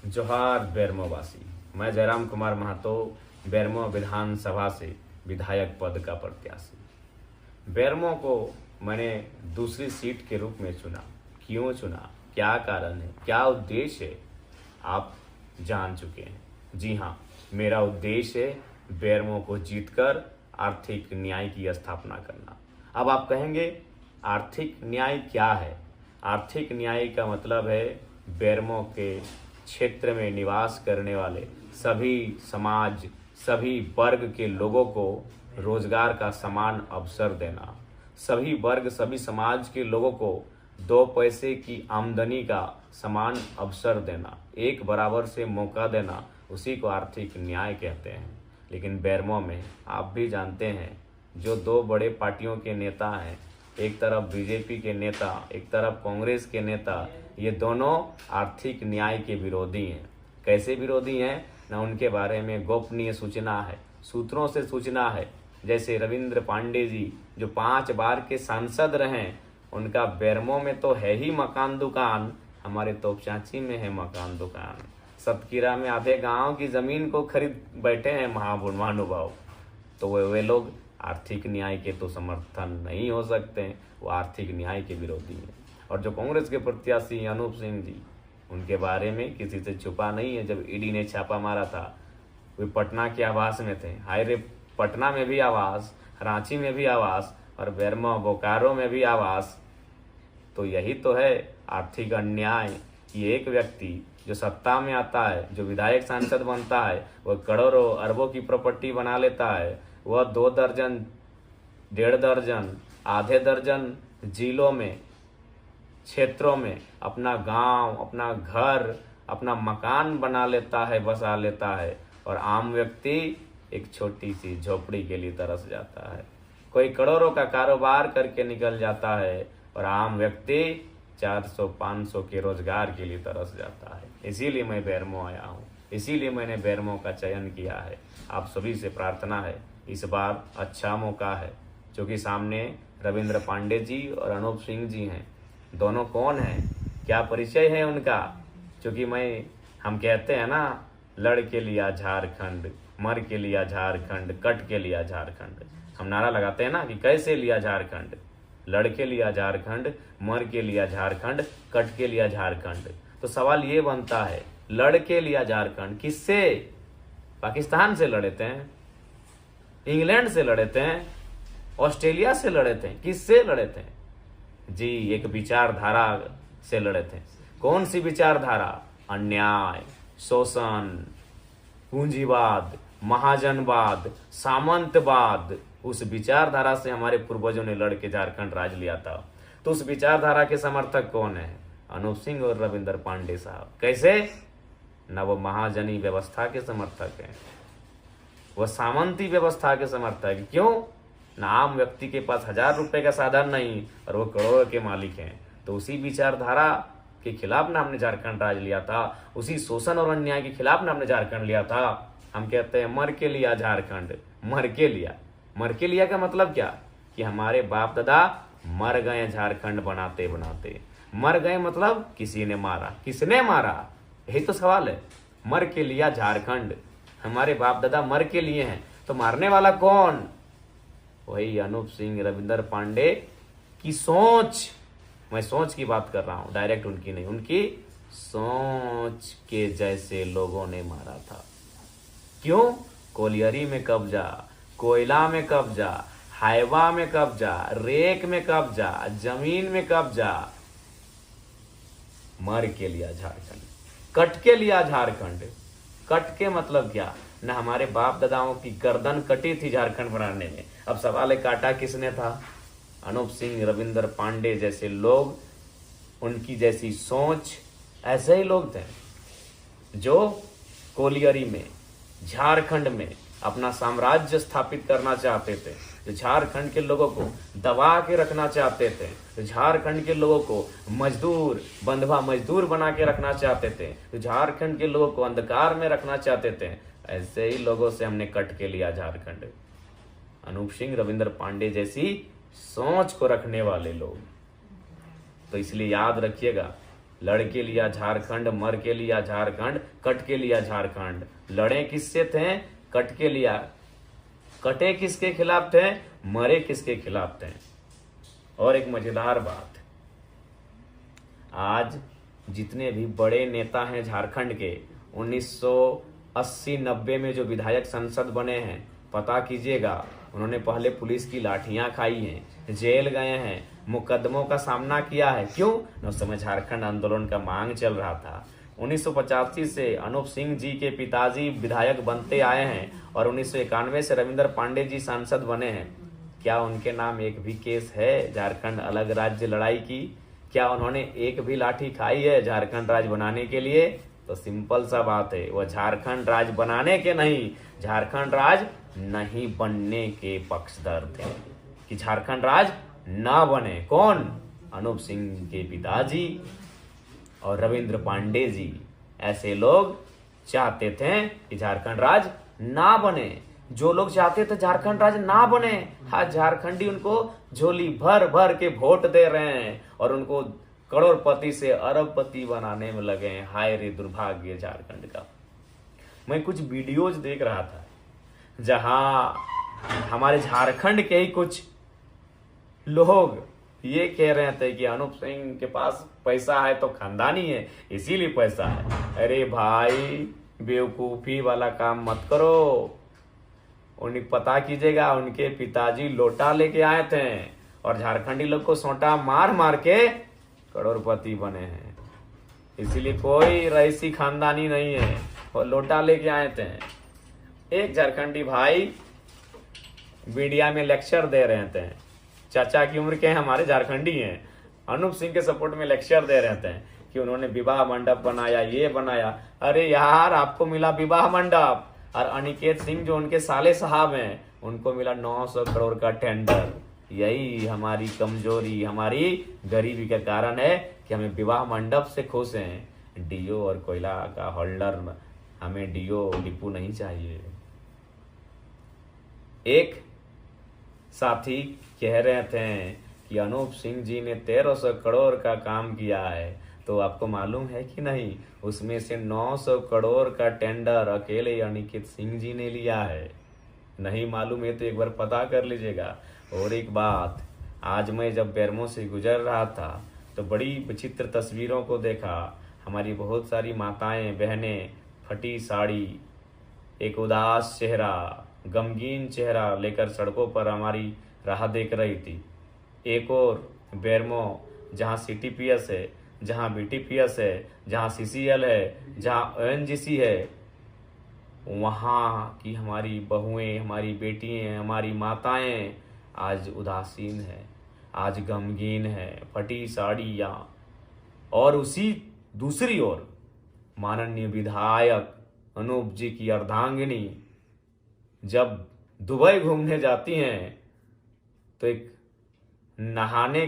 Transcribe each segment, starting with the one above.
जोहार बेरमोवासी। मैं जयराम कुमार महतो बेरमो विधानसभा से विधायक पद का प्रत्याशी। बेरमो को मैंने दूसरी सीट के रूप में चुना। क्यों चुना, क्या कारण है, क्या उद्देश्य है, आप जान चुके हैं। जी हाँ, मेरा उद्देश्य है बेरमो को जीतकर आर्थिक न्याय की स्थापना करना। अब आप कहेंगे आर्थिक न्याय क्या है? आर्थिक न्याय का मतलब है बेरमो के क्षेत्र में निवास करने वाले सभी समाज, सभी वर्ग के लोगों को रोजगार का समान अवसर देना। सभी वर्ग, सभी समाज के लोगों को 2 पैसे की आमदनी का समान अवसर देना, एक बराबर से मौका देना, उसी को आर्थिक न्याय कहते हैं। लेकिन बेरमो में आप भी जानते हैं, जो 2 बड़े पार्टियों के नेता हैं, एक तरफ बीजेपी के नेता, एक तरफ कांग्रेस के नेता, ये दोनों आर्थिक न्याय के विरोधी हैं। कैसे विरोधी हैं ना, उनके बारे में गोपनीय सूचना है, सूत्रों से सूचना है। जैसे रविंद्र पांडे जी जो 5 बार के सांसद रहे, उनका बेरमो में तो है ही मकान दुकान, हमारे तोपचांची में है मकान दुकान। सतकीरा में आधे गांव की जमीन को खरीद बैठे हैं महानुभाव। तो वे लोग आर्थिक न्याय के तो समर्थन नहीं हो सकते हैं, वो आर्थिक न्याय के विरोधी हैं। और जो कांग्रेस के प्रत्याशी अनूप सिंह जी, उनके बारे में किसी से छुपा नहीं है। जब ईडी ने छापा मारा था, वे पटना के आवास में थे। हाय रे, पटना में भी आवास, रांची में भी आवास और बेरमो बोकारो में भी आवास। तो यही तो है आर्थिक अन्याय कि एक व्यक्ति जो सत्ता में आता है, जो विधायक सांसद बनता है, वह करोड़ों अरबों की प्रॉपर्टी बना लेता है। वह 2 दर्जन, 1.5 दर्जन, आधे दर्जन जिलों में, क्षेत्रों में अपना गांव, अपना घर, अपना मकान बना लेता है, बसा लेता है। और आम व्यक्ति एक छोटी सी झोपड़ी के लिए तरस जाता है। कोई करोड़ों का कारोबार करके निकल जाता है और आम व्यक्ति 400-500 के रोजगार के लिए तरस जाता है। इसीलिए मैं बेरमो आया हूँ, इसीलिए मैंने बेरमो का चयन किया है। आप सभी से प्रार्थना है, इस बार अच्छा मौका है, क्योंकि सामने रविंद्र पांडे जी और अनूप सिंह जी हैं। दोनों कौन हैं, क्या परिचय है उनका? क्योंकि हम कहते हैं ना, लड़ के लिया झारखंड, मर के लिया झारखंड, कट के लिया झारखंड। हम नारा लगाते हैं ना कि कैसे लिया झारखंड, लड़ के लिया झारखंड, मर के लिया झारखंड, कट के लिया झारखंड। तो सवाल ये बनता है, लड़ के लिया झारखंड किससे? पाकिस्तान से लड़े थे, इंग्लैंड से लड़े थे, ऑस्ट्रेलिया से लड़े थे, किससे लड़े थे? जी, एक विचारधारा से लड़े थे। कौन सी विचारधारा? अन्याय, शोषण, पूंजीवाद, महाजनवाद, सामंतवाद। उस विचारधारा से हमारे पूर्वजों ने लड़ के झारखंड राज लिया था। तो उस विचारधारा के समर्थक कौन है? अनूप सिंह और रविंद्र पांडे साहब। कैसे? न वो महाजनी व्यवस्था के समर्थक हैं, वह सामंती व्यवस्था के समर्थक है। क्यों? न आम व्यक्ति के पास 1000 रुपए का साधन नहीं और वो करोड़ों के मालिक हैं। तो उसी विचारधारा के खिलाफ ना हमने झारखंड राज लिया था, उसी शोषण और अन्याय के खिलाफ ना हमने झारखंड लिया था। हम कहते हैं मर के लिया झारखंड, मर के लिया। मर के लिया का मतलब क्या? कि हमारे बाप दादा मर गए झारखंड बनाते बनाते। मर गए मतलब किसी ने मारा। किसने मारा? यही तो सवाल है। मर के लिया झारखंड, हमारे बाप दादा मर के लिए हैं, तो मारने वाला कौन? वही अनूप सिंह, रविंद्र पांडे की सोच। मैं सोच की बात कर रहा हूं, डायरेक्ट उनकी नहीं, उनकी सोच के जैसे लोगों ने मारा था। क्यों? कोलियरी में कब्जा, कोयला में कब्जा, हाइवा में कब्जा, रेक में कब्जा, जमीन में कब्जा। मर के लिया झारखंड, कट के लिया झारखंड। कट के मतलब क्या? न हमारे बाप दादाओं की गर्दन कटी थी झारखंड बनाने में। अब सवाल है, काटा किसने था? अनूप सिंह, रविंद्र पांडे जैसे लोग, उनकी जैसी सोच, ऐसे ही लोग थे जो कोलियरी में, झारखंड में अपना साम्राज्य स्थापित करना चाहते थे, जो झारखंड के लोगों को दबा के रखना चाहते थे, जो झारखंड के लोगों को मजदूर, बंधवा मजदूर बना के रखना चाहते थे, जो झारखंड के लोगों को अंधकार में रखना चाहते थे। ऐसे ही लोगों से हमने कट के लिया झारखंड। अनूप सिंह, रविंद्र पांडे जैसी सोच को रखने वाले लोग। तो इसलिए याद रखिएगा, लड़ के लिया झारखंड, मर के लिया झारखंड, कट के लिया झारखंड। लड़े किससे थे? कट के लिया। कटे किसके खिलाफ थे? मरे किसके खिलाफ थे? और एक मजेदार बात, आज जितने भी बड़े नेता हैं झारखंड के, 1980-90 में जो विधायक संसद बने हैं, पता कीजिएगा, उन्होंने पहले पुलिस की लाठियां खाई हैं, जेल गए हैं, मुकदमों का सामना किया है। क्यों? उस समय झारखंड आंदोलन का मांग चल रहा था। 1985 से अनूप सिंह जी के पिताजी विधायक बनते आए हैं और 1991 से रविंद्र पांडे जी सांसद बने हैं। क्या उनके नाम एक भी केस है झारखंड अलग राज्य लड़ाई की? क्या उन्होंने एक भी लाठी खाई है झारखंड राज्य बनाने के लिए? तो सिंपल सा बात है, वो झारखंड राज्य बनाने के नहीं, झारखंड राज्य नहीं बनने के पक्षधर थे कि झारखंड राज्य ना बने। कौन? अनूप सिंह के पिताजी और रविंद्र पांडे जी। ऐसे लोग चाहते थे कि झारखंड राज्य ना बने। जो लोग चाहते थे झारखंड राज्य ना बने, हाँ, झारखंडी उनको झोली भर भर के वोट दे रहे हैं और उनको करोड़पति से अरबपति बनाने में लगे हैं। हाय रे दुर्भाग्य झारखंड का। मैं कुछ वीडियोज देख रहा था जहां हमारे झारखंड के ही कुछ लोग ये कह रहे थे कि अनूप सिंह के पास पैसा है तो खानदानी है, इसीलिए पैसा है। अरे भाई, बेवकूफी वाला काम मत करो। उन्हें पता कीजिएगा, उनके पिताजी लोटा लेके आए थे और झारखंडी लोग को सोटा मार मार के करोड़पति बने हैं। इसीलिए कोई रईसी खानदानी नहीं है, वो लोटा लेके आए थे। एक झारखंडी भाई मीडिया में लेक्चर दे रहे थे, चाचा की उम्र के हमारे झारखंडी हैं, अनूप सिंह के सपोर्ट में लेक्चर दे रहे थे कि उन्होंने विवाह मंडप बनाया, ये बनाया। अरे यार, आपको मिला विवाह मंडप और अनिकेत सिंह जो उनके साले साहब हैं, उनको मिला 900 करोड़ का टेंडर। यही हमारी कमजोरी, हमारी गरीबी का कारण है कि हमें विवाह मंडप से खुश हैं। डीओ और कोयला का होल्डर, हमें डीओ डिपू नहीं चाहिए। एक साथी कह रहे थे कि अनूप सिंह जी ने 1300 करोड़ का काम किया है, तो आपको मालूम है कि नहीं, उसमें से 900 करोड़ का टेंडर अकेले अनिकेत सिंह जी ने लिया है। नहीं मालूम है तो एक बार पता कर लीजिएगा। और एक बात, आज मैं जब बेरमो से गुजर रहा था तो बड़ी विचित्र तस्वीरों को देखा। हमारी बहुत सारी माताएं बहनें फटी साड़ी, एक उदास चेहरा, गमगीन चेहरा लेकर सड़कों पर हमारी राह देख रही थी। एक और बेरमो, जहाँ CTPS है, जहाँ BTPS है, जहाँ CCL है, जहाँ ONGC है, वहाँ की हमारी बहुएं, हमारी बेटियां, हमारी माताएं आज उदासीन है, आज गमगीन है, फटी साड़ियाँ। और उसी दूसरी ओर माननीय विधायक अनूप जी की अर्धांगिनी जब दुबई घूमने जाती हैं तो एक नहाने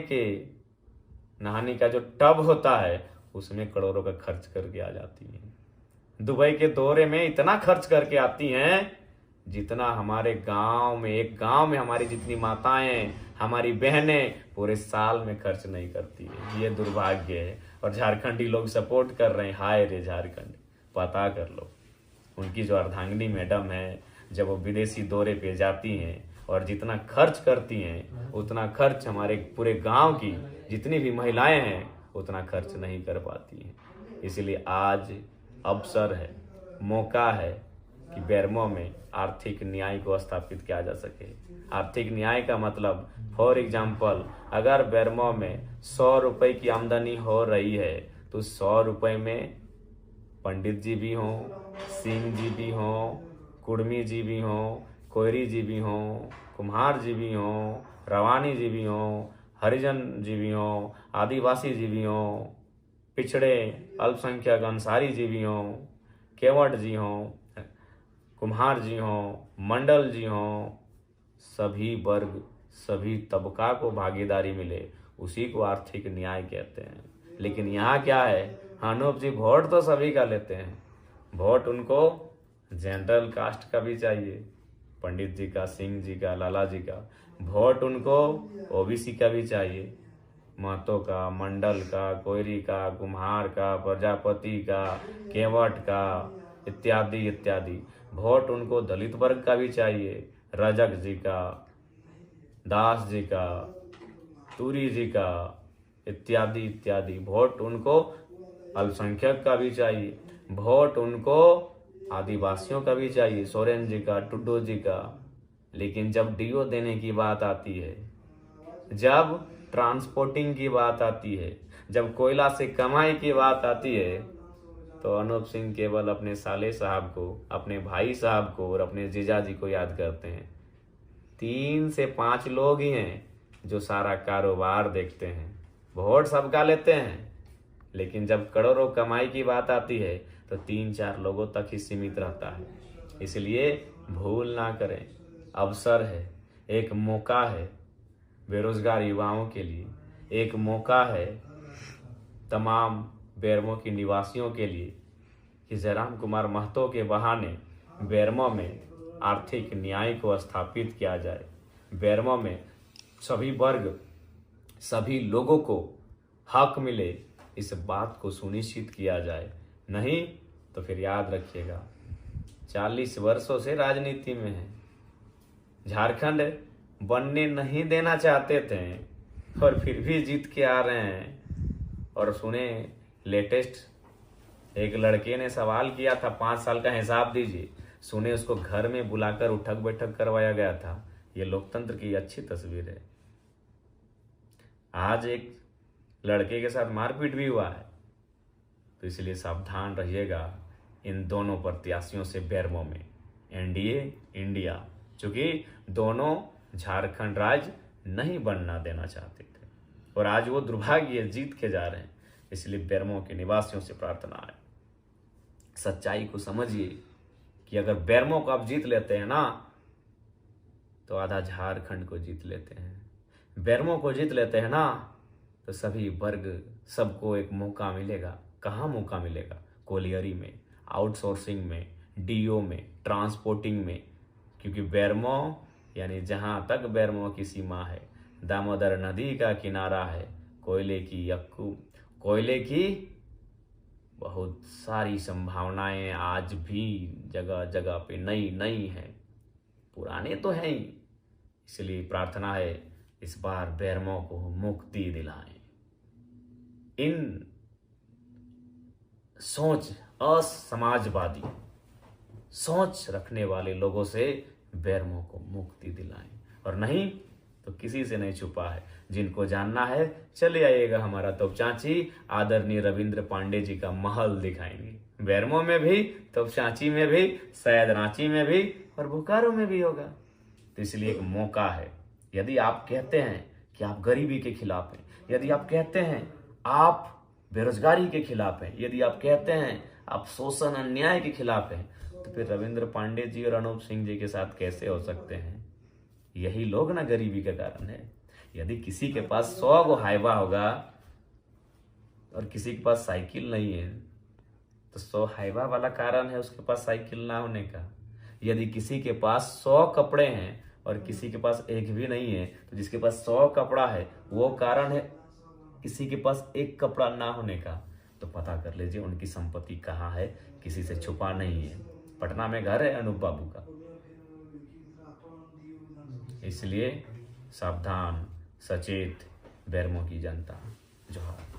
का जो टब होता है उसमें करोड़ों का खर्च करके आ जाती हैं। दुबई के दौरे में इतना खर्च करके आती हैं जितना हमारे गांव में, एक गांव में हमारी जितनी माताएं, हमारी बहनें पूरे साल में खर्च नहीं करती है। ये दुर्भाग्य है और झारखंडी लोग सपोर्ट कर रहे हैं। हाय रे झारखंड, पता कर लो। उनकी जो अर्धांगिनी मैडम है, जब वो विदेशी दौरे पे जाती हैं और जितना खर्च करती हैं उतना खर्च हमारे पूरे गांव की जितनी भी महिलाएं हैं उतना खर्च नहीं कर पाती हैं। इसलिए आज अवसर है, मौका है कि बेरमो में आर्थिक न्याय को स्थापित किया जा सके। आर्थिक न्याय का मतलब, फॉर एग्जाम्पल, अगर बेरमो में 100 रुपए की आमदनी हो रही है तो 100 रुपए में पंडित जी भी हों, सिंह जी भी हों, कुर्मी जी भी हों, कोयरी जी भी हों, कुम्हार जी भी हों, रवानी जी भी हों, हरिजन जी भी हों, आदिवासी जी भी हों, पिछड़े अल्पसंख्यक अंसारी जी भी हों, केवट जी हों, कुम्हार जी हों, मंडल जी हों, सभी वर्ग, सभी तबका को भागीदारी मिले, उसी को आर्थिक न्याय कहते हैं। लेकिन यहाँ क्या है, अनूप जी वोट तो सभी का लेते हैं, वोट उनको जनरल कास्ट का भी चाहिए, पंडित जी का, सिंह जी का, लाला जी का। वोट उनको OBC का भी चाहिए, महतो का, मंडल का, कोयरी का, कुम्हार का, प्रजापति का, केवट का, इत्यादि इत्यादि। वोट उनको दलित वर्ग का भी चाहिए, रजक जी का, दास जी का, तुरी जी का, इत्यादि इत्यादि। वोट उनको अल्पसंख्यक का भी चाहिए, वोट उनको आदिवासियों का भी चाहिए, सोरेन जी का, टुड्डू जी का। लेकिन जब डीओ देने की बात आती है, जब ट्रांसपोर्टिंग की बात आती है, जब कोयला से कमाई की बात आती है, तो अनूप सिंह केवल अपने साले साहब को, अपने भाई साहब को और अपने जीजा जी को याद करते हैं। 3 से 5 लोग ही हैं जो सारा कारोबार देखते हैं। वोट सबका लेते हैं, लेकिन जब करोड़ों कमाई की बात आती है तो 3-4 लोगों तक ही सीमित रहता है। इसलिए भूल ना करें, अवसर है, एक मौका है बेरोजगार युवाओं के लिए, एक मौका है तमाम बेरमो की निवासियों के लिए कि जयराम कुमार महतो के बहाने बेरमो में आर्थिक न्याय को स्थापित किया जाए। बेरमो में सभी वर्ग, सभी लोगों को हक मिले, इस बात को सुनिश्चित किया जाए। नहीं तो फिर याद रखिएगा, 40 वर्षों से राजनीति में है, झारखंड बनने नहीं देना चाहते थे और फिर भी जीत के आ रहे हैं। और सुने, लेटेस्ट एक लड़के ने सवाल किया था, 5 साल का हिसाब दीजिए। सुने उसको घर में बुलाकर उठक बैठक करवाया गया था। ये लोकतंत्र की अच्छी तस्वीर है। आज एक लड़के के साथ मारपीट भी हुआ है, तो इसलिए सावधान रहिएगा इन दोनों प्रत्याशियों से बेरमो में, एनडीए इंडिया, क्योंकि दोनों झारखंड राज्य नहीं बनना देना चाहते थे और आज वो दुर्भाग्य जीत के जा रहे हैं। इसलिए बेरमो के निवासियों से प्रार्थना है, सच्चाई को समझिए कि अगर बेरमो को आप जीत लेते हैं ना, तो आधा झारखंड को जीत लेते हैं। बेरमो को जीत लेते हैं ना, तो सभी वर्ग, सबको एक मौका मिलेगा। कहाँ मौका मिलेगा? कोलियरी में, आउटसोर्सिंग में, डीओ में, ट्रांसपोर्टिंग में। क्योंकि बेरमो यानी जहाँ तक बेरमो की सीमा है, दामोदर नदी का किनारा है, कोयले की बहुत सारी संभावनाएं आज भी जगह जगह पे नई नई हैं, पुराने तो हैं ही। इसलिए प्रार्थना है, इस बार बेरमो को मुक्ति दिलाएं। इन असमाजवादी सोच रखने वाले लोगों से बेरमो को मुक्ति दिलाएं। और नहीं तो किसी से नहीं छुपा है, जिनको जानना है चले आइएगा हमारा तोपचांची, आदरणीय रविंद्र पांडे जी का महल दिखाएंगे। बेरमो में भी, तोपचांची में भी, शायद रांची में भी और बोकारो में भी होगा। तो इसलिए एक मौका है। यदि आप कहते हैं कि आप गरीबी के खिलाफ हैं, यदि आप कहते हैं आप बेरोजगारी के खिलाफ हैं, यदि आप कहते हैं आप शोषण अन्याय के खिलाफ हैं, तो फिर रविंद्र पांडे जी और अनूप सिंह जी के साथ कैसे हो सकते हैं? यही लोग ना गरीबी का कारण है। यदि किसी के पास 100 गो हाइवा होगा और किसी के पास साइकिल नहीं है, तो 100 हाइवा वाला कारण है उसके पास साइकिल ना होने का। यदि किसी के पास 100 कपड़े हैं और किसी के पास एक भी नहीं है, तो जिसके पास 100 कपड़ा है वो कारण है किसी के पास एक कपड़ा ना होने का। तो पता कर लीजिए उनकी संपत्ति कहाँ है, किसी से छुपा नहीं है। पटना में घर है अनूप बाबू का। इसलिए सावधान, सचेत बेरमो की जनता। जोहार।